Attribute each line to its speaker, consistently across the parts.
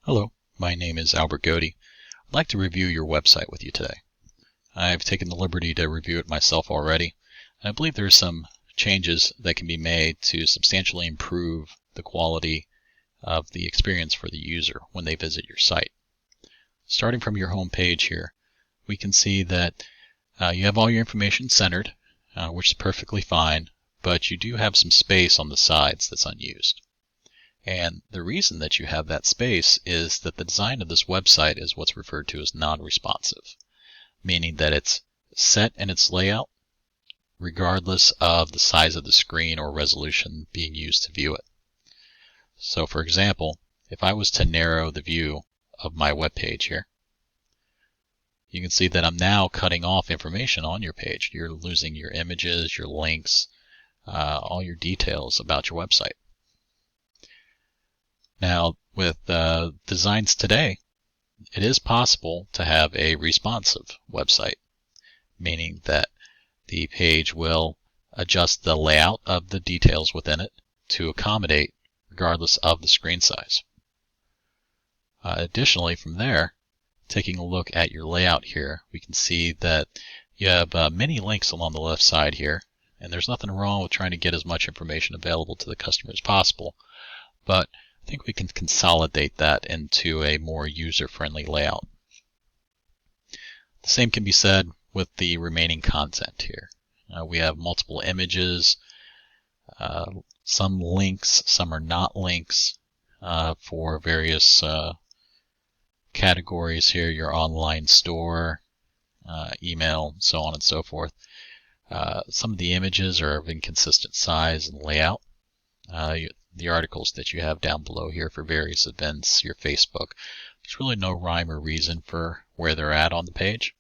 Speaker 1: Hello, my name is Albert Godey. I'd like to review your website with you today. I've taken the liberty to review it myself already, and I believe there are some changes that can be made to substantially improve the quality of the experience for the user when they visit your site. Starting from your home page here, we can see that you have all your information centered, which is perfectly fine, but you do have some space on the sides that's unused. And the reason that you have that space is that the design of this website is what's referred to as non-responsive, meaning that it's set in its layout regardless of the size of the screen or resolution being used to view it. So for example, if I was to narrow the view of my web page here, you can see that I'm now cutting off information on your page. You're losing your images, your links, all your details about your website. Now, with designs today, it is possible to have a responsive website, meaning that the page will adjust the layout of the details within it to accommodate regardless of the screen size. Additionally, from there, taking a look at your layout here, we can see that you have many links along the left side here, and there's nothing wrong with trying to get as much information available to the customer as possible, but I think we can consolidate that into a more user-friendly layout. The same can be said with the remaining content here. We have multiple images, some links, some are not links for various categories here, your online store, email, so on and so forth. Some of the images are of inconsistent size and layout. The articles that you have down below here for various events, your Facebook, there's really no rhyme or reason for where they're at on the page.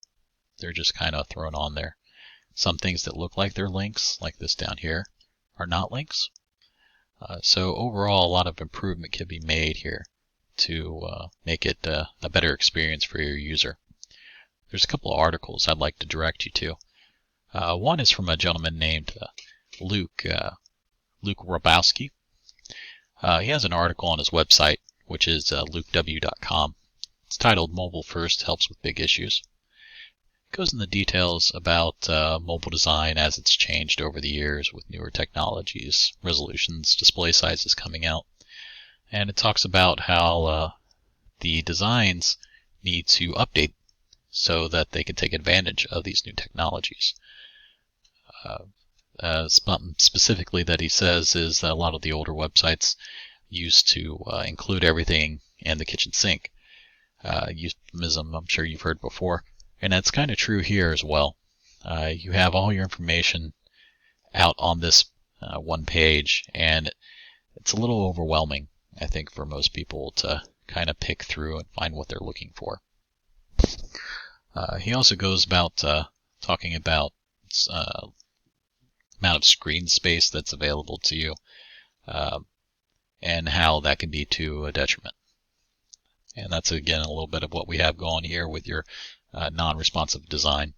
Speaker 1: They're just kind of thrown on there. Some things that look like they're links, like this down here, are not links. So overall, a lot of improvement can be made here to make it a better experience for your user. There's a couple of articles I'd like to direct you to. One is from a gentleman named Luke Rabowski. He has an article on his website, which is lukew.com. It's titled Mobile First Helps with Big Issues. It goes into details about mobile design as it's changed over the years with newer technologies, resolutions, display sizes coming out. And it talks about how the designs need to update so that they can take advantage of these new technologies. Specifically that he says is that a lot of the older websites used to include everything in the kitchen sink. Euphemism I'm sure you've heard before, and that's kind of true here as well. You have all your information out on this one page, and it's a little overwhelming, I think, for most people to kind of pick through and find what they're looking for. He also goes about talking about amount of screen space that's available to you, and how that can be to a detriment. And that's again a little bit of what we have going here with your non-responsive design.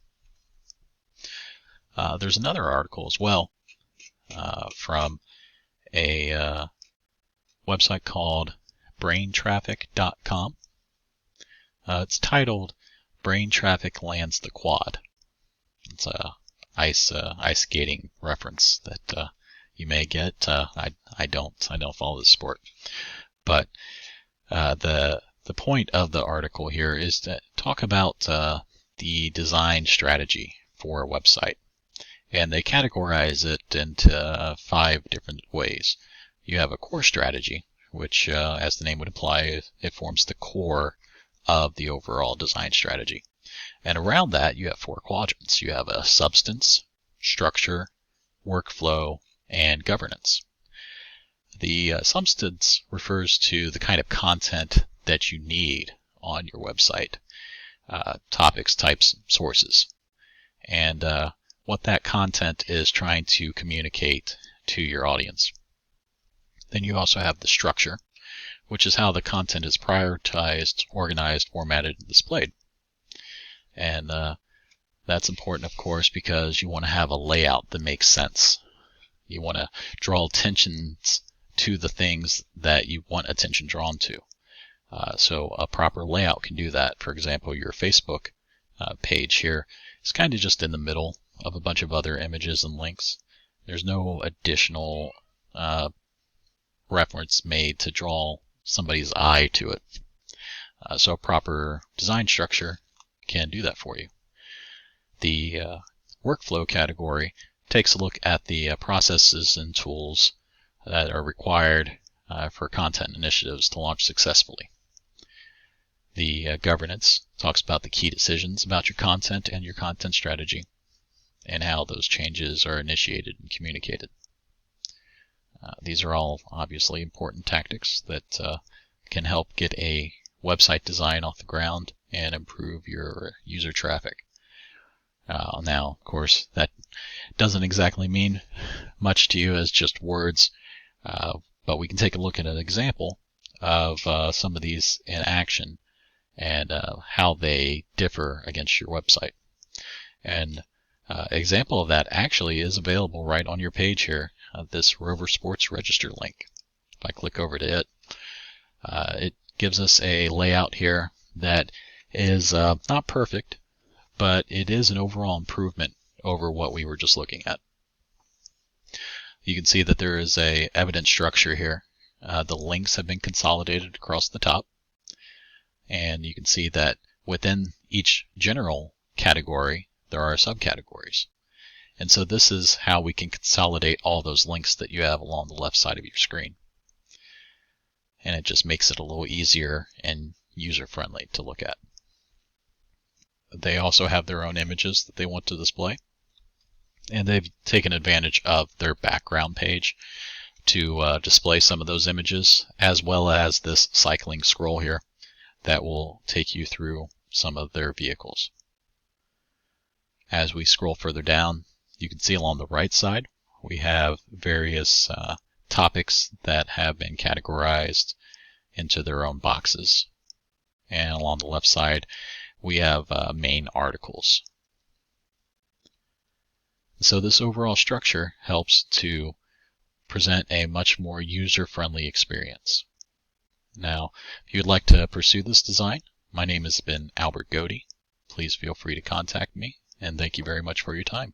Speaker 1: There's another article as well from a website called braintraffic.com. It's titled Brain Traffic Lands the Quad. It's a ice skating reference that you may get. I don't follow the sport, but the point of the article here is to talk about the design strategy for a website, and they categorize it into 5 different ways. You have a core strategy, which, as the name would imply, it forms the core of the overall design strategy. And around that, you have 4 quadrants. You have a substance, structure, workflow, and governance. The substance refers to the kind of content that you need on your website, topics, types, sources, and what that content is trying to communicate to your audience. Then you also have the structure, which is how the content is prioritized, organized, formatted, and displayed. And that's important, of course, because you want to have a layout that makes sense. You want to draw attention to the things that you want attention drawn to. So a proper layout can do that. For example, your Facebook page here is kind of just in the middle of a bunch of other images and links. There's no additional reference made to draw somebody's eye to it. So a proper design structure can do that for you. The workflow category takes a look at the processes and tools that are required for content initiatives to launch successfully. The governance talks about the key decisions about your content and your content strategy and how those changes are initiated and communicated. These are all obviously important tactics that can help get a website design off the ground and improve your user traffic. Now, of course, that doesn't exactly mean much to you as just words, but we can take a look at an example of some of these in action and how they differ against your website. And example of that actually is available right on your page here, this Rover Sports Register link. If I click over to it, it gives us a layout here that is not perfect, but it is an overall improvement over what we were just looking at. You can see that there is a evidence structure here. The links have been consolidated across the top, and you can see that within each general category there are subcategories. And so this is how we can consolidate all those links that you have along the left side of your screen. And it just makes it a little easier and user-friendly to look at. They also have their own images that they want to display. And they've taken advantage of their background page to display some of those images, as well as this cycling scroll here that will take you through some of their vehicles. As we scroll further down, you can see along the right side we have various topics that have been categorized into their own boxes. And along the left side we have main articles. So this overall structure helps to present a much more user-friendly experience. Now, if you'd like to pursue this design, my name has been Albert Godey. Please feel free to contact me, and thank you very much for your time.